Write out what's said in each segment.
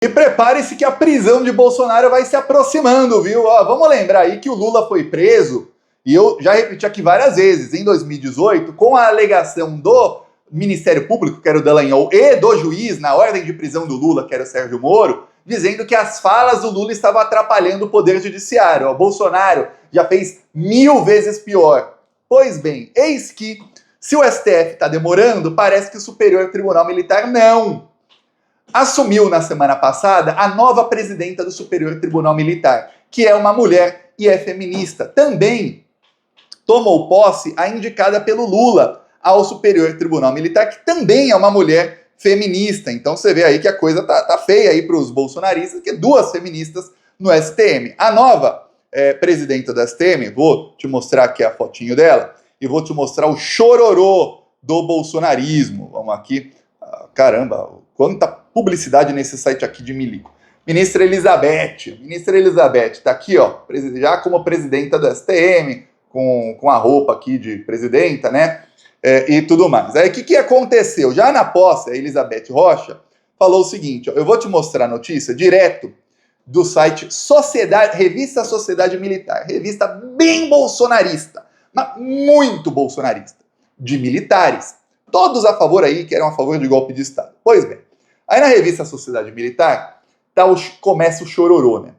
E prepare-se que a prisão de Bolsonaro vai se aproximando, viu? Ó, vamos lembrar aí que o Lula foi preso, e eu já repeti aqui várias vezes, em 2018, com a alegação do Ministério Público, que era o Dallagnol, e do juiz na ordem de prisão do Lula, que era o Sérgio Moro, dizendo que as falas do Lula estavam atrapalhando o Poder Judiciário. Ó, Bolsonaro já fez 1000 vezes pior. Pois bem, eis que, se o STF está demorando, parece que o Superior Tribunal Militar não. Assumiu na semana passada a nova presidenta do Superior Tribunal Militar, que é uma mulher e é feminista. Também tomou posse a indicada pelo Lula ao Superior Tribunal Militar, que também é uma mulher feminista. Então você vê aí que a coisa tá feia aí para os bolsonaristas, que duas feministas no STM. A nova presidenta do STM, vou te mostrar aqui a fotinho dela, e vou te mostrar o chororô do bolsonarismo. Vamos aqui. Caramba, quanta publicidade nesse site aqui de milico. Ministra Elizabeth tá aqui, ó, já como presidenta do STM, com a roupa aqui de presidenta, né, e tudo mais. Aí o que aconteceu? Já na posse, a Elizabeth Rocha falou o seguinte, ó, eu vou te mostrar a notícia direto do site Revista Sociedade Militar, revista bem bolsonarista, mas muito bolsonarista, de militares, todos a favor aí, que eram a favor de golpe de Estado. Pois bem, aí na revista Sociedade Militar, começa o chororô, né?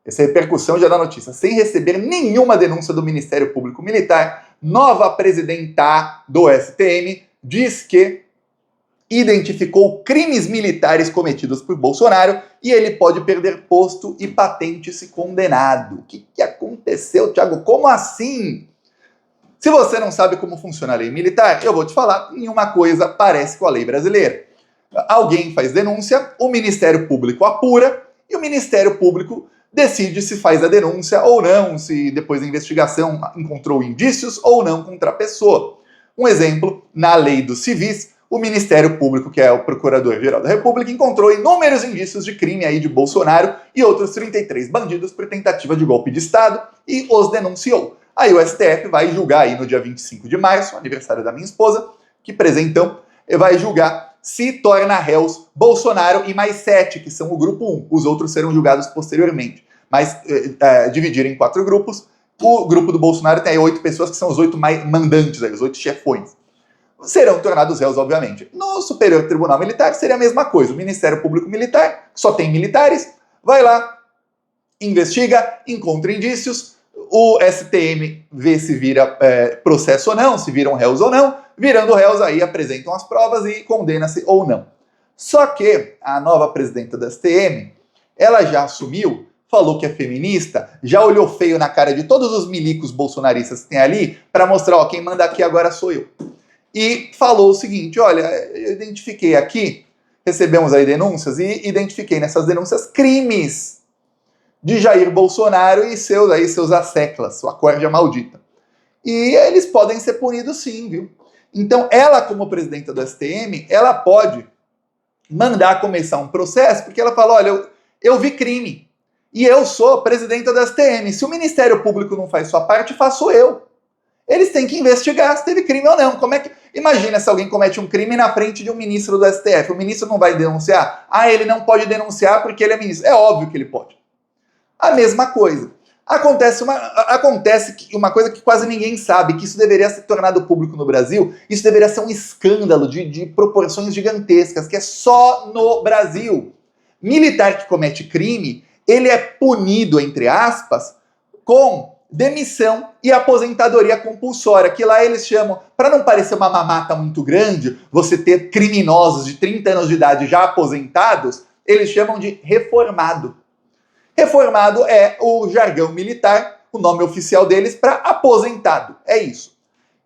Essa repercussão já dá notícia. Sem receber nenhuma denúncia do Ministério Público Militar, nova presidenta do STM diz que identificou crimes militares cometidos por Bolsonaro e ele pode perder posto e patente se condenado. O que aconteceu, Thiago? Como assim? Se você não sabe como funciona a lei militar, eu vou te falar, nenhuma coisa parece com a lei brasileira. Alguém faz denúncia, o Ministério Público apura e o Ministério Público decide se faz a denúncia ou não, se depois da investigação encontrou indícios ou não contra a pessoa. Um exemplo, na lei dos civis, o Ministério Público, que é o Procurador-Geral da República, encontrou inúmeros indícios de crime aí de Bolsonaro e outros 33 bandidos por tentativa de golpe de Estado e os denunciou. Aí o STF vai julgar aí no dia 25 de março, aniversário da minha esposa, que presentão, vai julgar se torna réus Bolsonaro e mais 7, que são o grupo 1. Os outros serão julgados posteriormente. Mas dividiram em 4 grupos. O grupo do Bolsonaro tem aí 8 pessoas, que são os 8 mandantes, aí, os 8 chefões. Serão tornados réus, obviamente. No Superior Tribunal Militar seria a mesma coisa. O Ministério Público Militar, que só tem militares, vai lá, investiga, encontra indícios, o STM vê se vira processo ou não, se viram réus ou não, virando réus aí apresentam as provas e condena-se ou não. Só que a nova presidenta da STM, ela já assumiu, falou que é feminista, já olhou feio na cara de todos os milicos bolsonaristas que tem ali, para mostrar, ó, quem manda aqui agora sou eu. E falou o seguinte, olha, eu identifiquei aqui, recebemos aí denúncias, e identifiquei nessas denúncias crimes de Jair Bolsonaro e seus asseclas, sua corja maldita. E eles podem ser punidos sim, viu? Então, ela, como presidenta do STM, ela pode mandar começar um processo, porque ela fala, olha, eu vi crime, e eu sou presidenta do STM. Se o Ministério Público não faz sua parte, faço eu. Eles têm que investigar se teve crime ou não. Imagina se alguém comete um crime na frente de um ministro do STF. O ministro não vai denunciar? Ah, ele não pode denunciar porque ele é ministro. É óbvio que ele pode. A mesma coisa. Acontece uma coisa que quase ninguém sabe, que isso deveria ser tornado público no Brasil, isso deveria ser um escândalo de proporções gigantescas, que é só no Brasil. Militar que comete crime, ele é punido, entre aspas, com demissão e aposentadoria compulsória, que lá eles chamam, para não parecer uma mamata muito grande, você ter criminosos de 30 anos de idade já aposentados, eles chamam de reformado. Reformado é o jargão militar, o nome oficial deles para aposentado. É isso.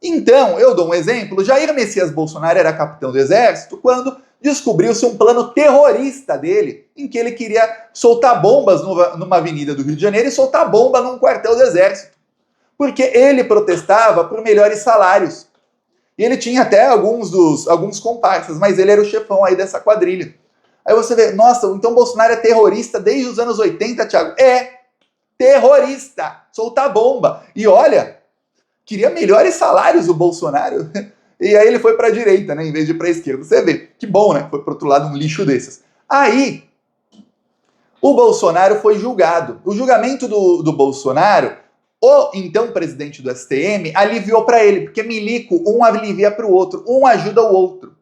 Então, eu dou um exemplo. Jair Messias Bolsonaro era capitão do Exército quando descobriu-se um plano terrorista dele, em que ele queria soltar bombas numa avenida do Rio de Janeiro e soltar bomba num quartel do Exército. Porque ele protestava por melhores salários. E ele tinha até alguns comparsas, mas ele era o chefão aí dessa quadrilha. Aí você vê, nossa, então Bolsonaro é terrorista desde os anos 80, Thiago? É, terrorista, soltar bomba. E olha, queria melhores salários o Bolsonaro, e aí ele foi para a direita, né, em vez de ir para a esquerda. Você vê, que bom, né, foi para outro lado um lixo desses. Aí, o Bolsonaro foi julgado. O julgamento do Bolsonaro, o então presidente do STM aliviou para ele, porque milico, um alivia para o outro, um ajuda o outro.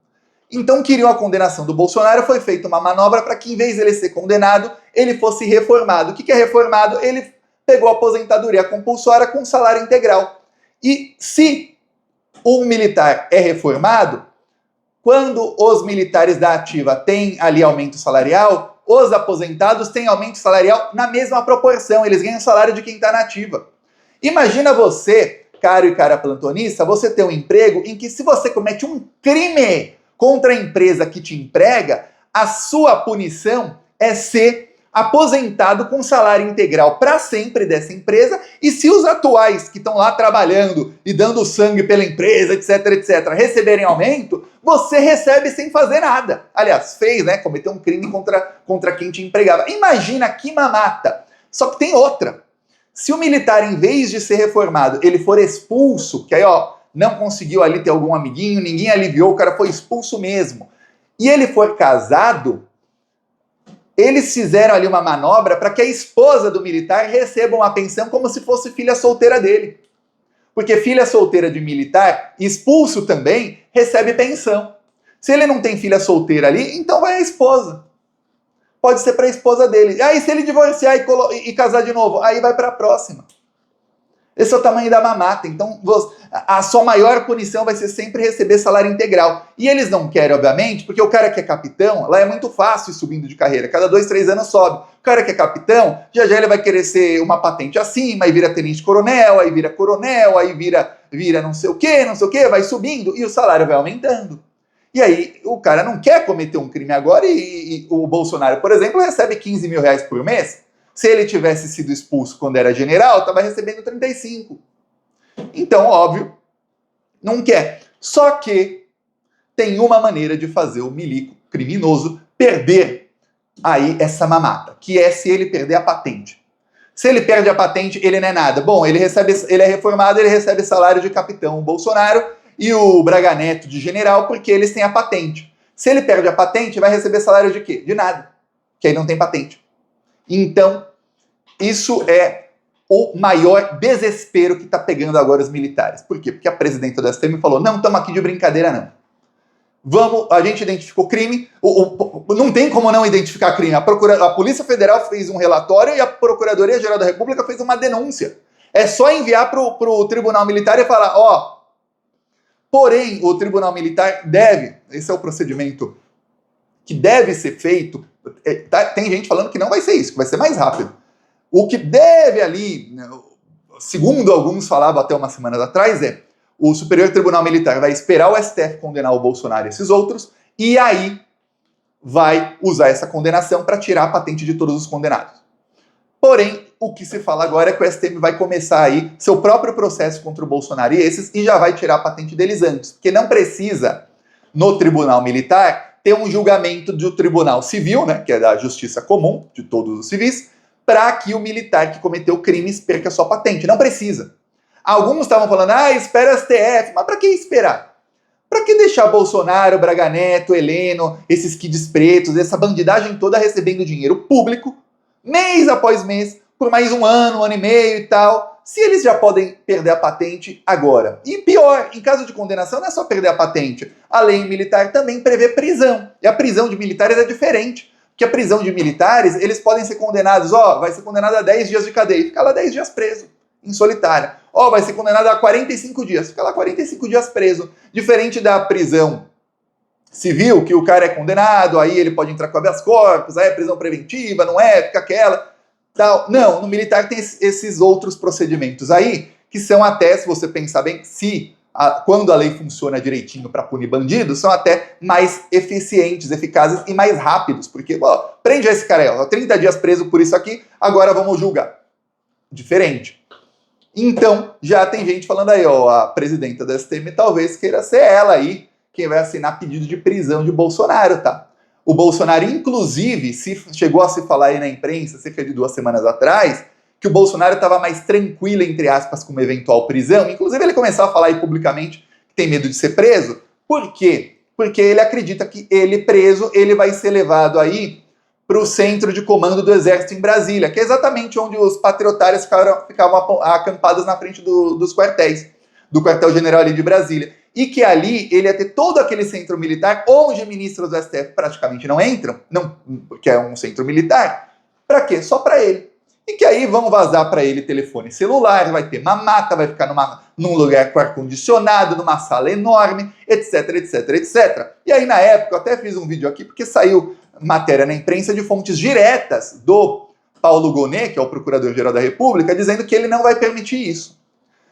Então queriam a condenação do Bolsonaro, foi feita uma manobra para que, em vez de ele ser condenado, ele fosse reformado. O que é reformado? Ele pegou a aposentadoria compulsória com salário integral. E se um militar é reformado, quando os militares da ativa têm ali aumento salarial, os aposentados têm aumento salarial na mesma proporção, eles ganham o salário de quem está na ativa. Imagina você, caro e cara plantonista, você ter um emprego em que, se você comete um crime contra a empresa que te emprega, a sua punição é ser aposentado com salário integral para sempre dessa empresa, e se os atuais que estão lá trabalhando e dando sangue pela empresa, etc, receberem aumento, você recebe sem fazer nada. Aliás, fez, né? Cometeu um crime contra quem te empregava. Imagina que mamata. Só que tem outra. Se o militar, em vez de ser reformado, ele for expulso, que aí, ó, não conseguiu ali ter algum amiguinho, ninguém aliviou, o cara foi expulso mesmo, e ele for casado, eles fizeram ali uma manobra para que a esposa do militar receba uma pensão como se fosse filha solteira dele. Porque filha solteira de militar, expulso também, recebe pensão. Se ele não tem filha solteira ali, então vai a esposa. Pode ser para a esposa dele. Aí se ele divorciar e casar de novo, aí vai para a próxima. Esse é o tamanho da mamata. Então, a sua maior punição vai ser sempre receber salário integral. E eles não querem, obviamente, porque o cara que é capitão, lá é muito fácil ir subindo de carreira. Cada 2, 3 anos sobe. O cara que é capitão, já ele vai querer ser uma patente acima, aí vira tenente-coronel, aí vira coronel, aí vira não sei o quê, vai subindo e o salário vai aumentando. E aí o cara não quer cometer um crime agora e o Bolsonaro, por exemplo, recebe 15 mil reais por mês. Se ele tivesse sido expulso quando era general, estava recebendo 35. Então, óbvio, não quer. Só que tem uma maneira de fazer o milico criminoso perder aí essa mamata, que é se ele perder a patente. Se ele perde a patente, ele não é nada. Bom, ele é reformado, ele recebe salário de capitão, o Bolsonaro, e o Braga Neto de general, porque eles têm a patente. Se ele perde a patente, vai receber salário de quê? De nada, que aí não tem patente. Então, isso é o maior desespero que está pegando agora os militares. Por quê? Porque a presidenta do STM falou, não estamos aqui de brincadeira, não. A gente identificou crime, não tem como não identificar crime. A Polícia Federal fez um relatório e a Procuradoria-Geral da República fez uma denúncia. É só enviar para o Tribunal Militar e falar, ó, porém, o Tribunal Militar deve, esse é o procedimento que deve ser feito. Tem gente falando que não vai ser isso, que vai ser mais rápido. O que deve ali, segundo alguns falavam até umas semanas atrás, o Superior Tribunal Militar vai esperar o STF condenar o Bolsonaro e esses outros, e aí vai usar essa condenação para tirar a patente de todos os condenados. Porém, o que se fala agora é que o STF vai começar aí seu próprio processo contra o Bolsonaro e esses, e já vai tirar a patente deles antes, porque não precisa, no Tribunal Militar, ter um julgamento do Tribunal Civil, né, que é da Justiça Comum, de todos os civis, para que o militar que cometeu crimes perca sua patente. Não precisa. Alguns estavam falando, espera o STF. Mas para que esperar? Para que deixar Bolsonaro, Braga Neto, Heleno, esses kids pretos, essa bandidagem toda recebendo dinheiro público, mês após mês, por mais um ano e meio e tal, se eles já podem perder a patente agora? E pior, em caso de condenação, não é só perder a patente. A lei militar também prevê prisão. E a prisão de militares é diferente. Porque a prisão de militares, eles podem ser condenados, vai ser condenado a 10 dias de cadeia, fica lá 10 dias preso, em solitária. Vai ser condenado a 45 dias, fica lá 45 dias preso. Diferente da prisão civil, que o cara é condenado, aí ele pode entrar com habeas corpus, aí é prisão preventiva, não é, fica aquela, tal. Não, no militar tem esses outros procedimentos aí, que são até, se você pensar bem, quando a lei funciona direitinho para punir bandidos, são até mais eficientes, eficazes e mais rápidos. Porque, prende esse cara aí, 30 dias preso por isso aqui, agora vamos julgar. Diferente. Então, já tem gente falando aí, a presidenta do STM talvez queira ser ela aí quem vai assinar pedido de prisão de Bolsonaro, tá? O Bolsonaro, inclusive, chegou a se falar aí na imprensa, cerca de 2 semanas atrás, que o Bolsonaro estava mais tranquilo, entre aspas, com uma eventual prisão. Inclusive, ele começou a falar aí publicamente que tem medo de ser preso. Por quê? Porque ele acredita que ele preso, ele vai ser levado aí para o centro de comando do exército em Brasília, que é exatamente onde os patriotários ficavam acampados na frente dos quartéis, do quartel-general ali de Brasília. E que ali ele ia ter todo aquele centro militar, onde ministros do STF praticamente não entram, não, porque é um centro militar. Para quê? Só para ele. E que aí vão vazar para ele telefone celular, vai ter mamata, vai ficar num lugar com ar-condicionado, numa sala enorme, etc, etc, etc. E aí, na época, eu até fiz um vídeo aqui, porque saiu matéria na imprensa de fontes diretas do Paulo Gonet, que é o Procurador-Geral da República, dizendo que ele não vai permitir isso.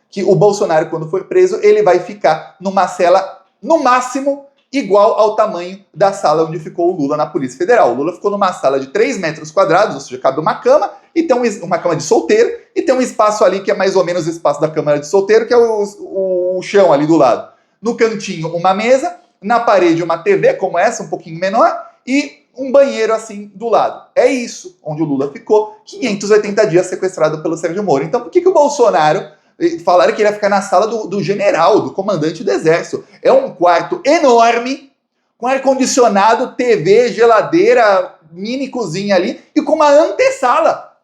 Que o Bolsonaro, quando for preso, ele vai ficar numa cela, no máximo, igual ao tamanho da sala onde ficou o Lula na Polícia Federal. O Lula ficou numa sala de 3 metros quadrados, ou seja, cabe uma cama, e tem uma cama de solteiro, e tem um espaço ali que é mais ou menos o espaço da cama de solteiro, que é o chão ali do lado. No cantinho, uma mesa, na parede, uma TV, como essa, um pouquinho menor, e um banheiro assim do lado. É isso, onde o Lula ficou 580 dias sequestrado pelo Sérgio Moro. Então, por que o Bolsonaro... Falaram que ele ia ficar na sala do general, do comandante do exército. É um quarto enorme, com ar-condicionado, TV, geladeira, mini cozinha ali, e com uma antessala.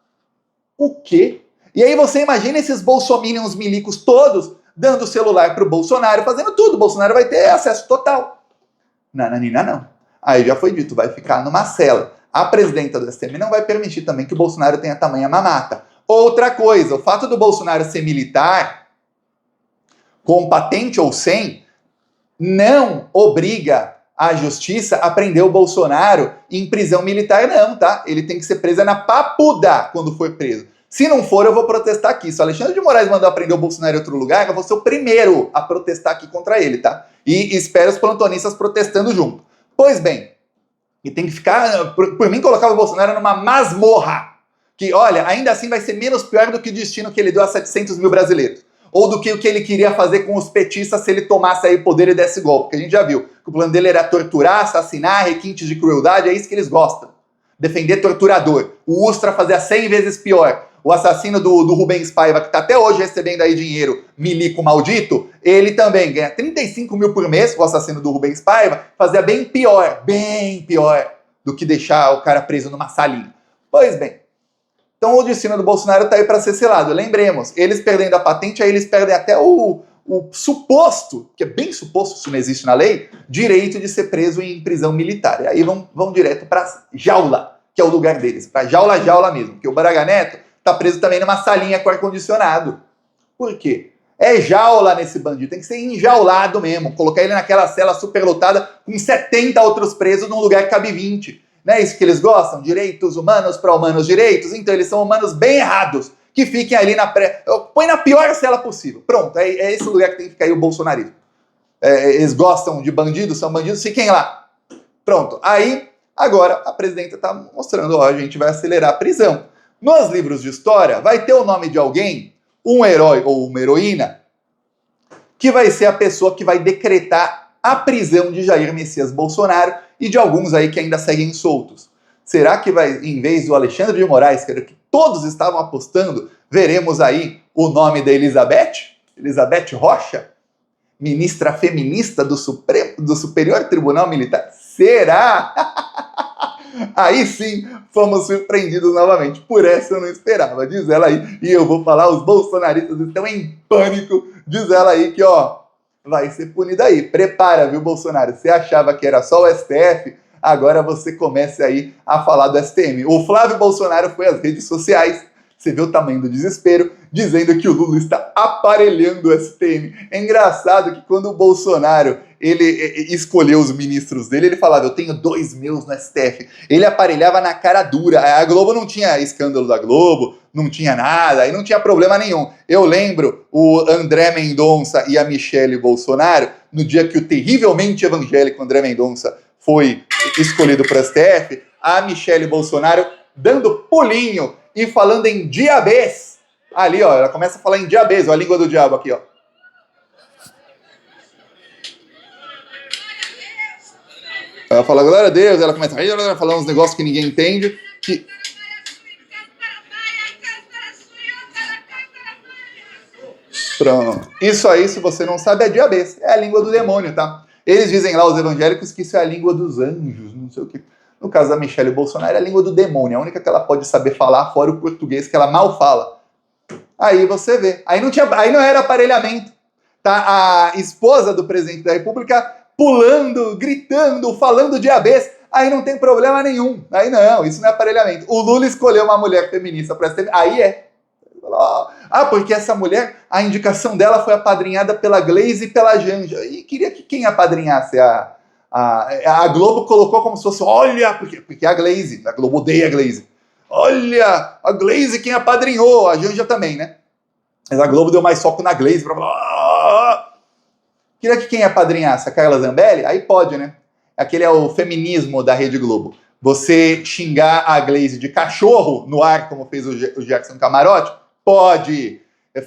O quê? E aí você imagina esses bolsominions milicos todos dando o celular pro Bolsonaro, fazendo tudo. O Bolsonaro vai ter acesso total. Nananina não. Aí já foi dito, vai ficar numa cela. A presidenta do STM não vai permitir também que o Bolsonaro tenha tamanha mamata. Outra coisa, o fato do Bolsonaro ser militar, com patente ou sem, não obriga a justiça a prender o Bolsonaro em prisão militar, não, tá? Ele tem que ser preso na Papuda quando for preso. Se não for, eu vou protestar aqui. Se o Alexandre de Moraes mandar prender o Bolsonaro em outro lugar, eu vou ser o primeiro a protestar aqui contra ele, tá? E espero os plantonistas protestando junto. Pois bem, e tem que ficar... Por mim, colocava o Bolsonaro numa masmorra. Que, olha, ainda assim vai ser menos pior do que o destino que ele deu a 700 mil brasileiros. Ou do que o que ele queria fazer com os petistas se ele tomasse aí o poder e desse golpe. Porque a gente já viu que o plano dele era torturar, assassinar, requintes de crueldade, é isso que eles gostam. Defender torturador. O Ustra fazia 100 vezes pior. O assassino do Rubens Paiva, que tá até hoje recebendo aí dinheiro, milico maldito, ele também ganha 35 mil por mês, o assassino do Rubens Paiva, fazia bem pior do que deixar o cara preso numa salinha. Pois bem, então o destino do Bolsonaro está aí para ser selado. Lembremos, eles perdendo a patente, aí eles perdem até o suposto, que é bem suposto, isso não existe na lei, direito de ser preso em prisão militar. E aí vão direto para jaula, que é o lugar deles, para jaula mesmo. Porque o Braga Neto está preso também numa salinha com ar-condicionado. Por quê? É jaula nesse bandido, tem que ser enjaulado mesmo, colocar ele naquela cela superlotada com 70 outros presos num lugar que cabe 20. Não é isso que eles gostam? Direitos humanos para humanos direitos? Então eles são humanos bem errados, que fiquem ali põe na pior cela possível. Pronto, é esse lugar que tem que ficar aí o bolsonarismo. Eles gostam de bandidos, são bandidos, fiquem lá. Pronto, aí, agora, a presidenta está mostrando, ó, a gente vai acelerar a prisão. Nos livros de história, vai ter o nome de alguém, um herói ou uma heroína, que vai ser a pessoa que vai decretar a prisão de Jair Messias Bolsonaro e de alguns aí que ainda seguem soltos. Será que vai, em vez do Alexandre de Moraes, que era o que todos estavam apostando, veremos aí o nome da Elizabeth Rocha, ministra feminista do Superior Tribunal Militar? Será? Aí sim, fomos surpreendidos novamente. Por essa eu não esperava, diz ela aí. E eu vou falar, os bolsonaristas estão em pânico. Diz ela aí que, ó, vai ser punido aí. Prepara, viu, Bolsonaro? Você achava que era só o STF, agora você começa aí a falar do STM. O Flávio Bolsonaro foi às redes sociais, você vê o tamanho do desespero, dizendo que o Lula está aparelhando o STM. É engraçado que quando o Bolsonaro ele escolheu os ministros dele, ele falava, eu tenho 2 meus no STF. Ele aparelhava na cara dura. A Globo não tinha escândalo da Globo, não tinha nada, aí não tinha problema nenhum. Eu lembro o André Mendonça e a Michele Bolsonaro, no dia que o terrivelmente evangélico André Mendonça foi escolhido para o STF, a Michele Bolsonaro dando pulinho e falando em diabês. Ali, ó, ela começa a falar em diabês, ó, a língua do diabo aqui, ó. Ela fala, glória a Deus, ela começa a falar uns negócios que ninguém entende, que... Pronto. Isso aí, se você não sabe, é diabês. É a língua do demônio, tá? Eles dizem lá, os evangélicos, que isso é a língua dos anjos, não sei o quê. No caso da Michelle Bolsonaro, é a língua do demônio, a única que ela pode saber falar, fora o português, que ela mal fala. Aí você vê. Aí não era aparelhamento. Tá a esposa do presidente da República pulando, gritando, falando de abês. Aí não tem problema nenhum. Aí não, isso não é aparelhamento. O Lula escolheu uma mulher feminista para STF. Aí é. Ah, porque essa mulher, a indicação dela foi apadrinhada pela Glaze e pela Janja. E queria que quem apadrinhasse a Globo colocou como se fosse, olha, porque é a Glaze, a Globo odeia a Glaze. Olha, a Glaze quem apadrinhou, a Janja também, né? Mas a Globo deu mais foco na Glaze pra falar. Queria que quem apadrinhasse a Carla Zambelli, aí pode, né? Aquele é o feminismo da Rede Globo. Você xingar a Glaze de cachorro no ar, como fez o Jackson Camarote, pode.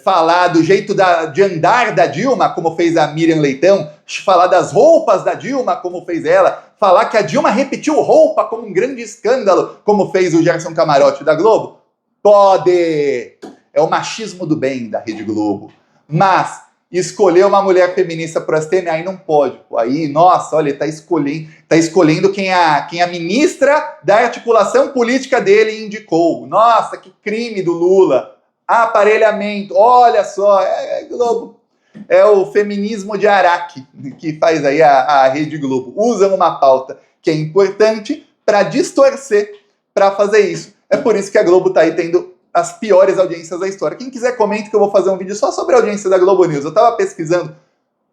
Falar do jeito de andar da Dilma, como fez a Miriam Leitão, falar das roupas da Dilma, como fez ela, falar que a Dilma repetiu roupa como um grande escândalo, como fez o Gerson Camarote da Globo, pode. É o machismo do bem da Rede Globo. Mas escolher uma mulher feminista para o STM, aí não pode. Aí, nossa, olha, tá escolhendo quem a ministra da articulação política dele indicou. Nossa, que crime do Lula. Aparelhamento, olha só, é Globo. É o feminismo de Araque que faz aí a Rede Globo. Usam uma pauta que é importante para distorcer, para fazer isso. É por isso que a Globo tá aí tendo as piores audiências da história. Quem quiser, comente que eu vou fazer um vídeo só sobre a audiência da Globo News. Eu tava pesquisando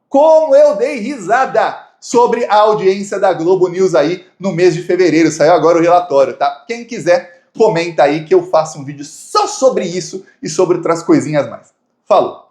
como eu dei risada sobre a audiência da Globo News aí no mês de fevereiro. Saiu agora o relatório, tá? Quem quiser, comenta aí que eu faço um vídeo só sobre isso e sobre outras coisinhas mais. Falou!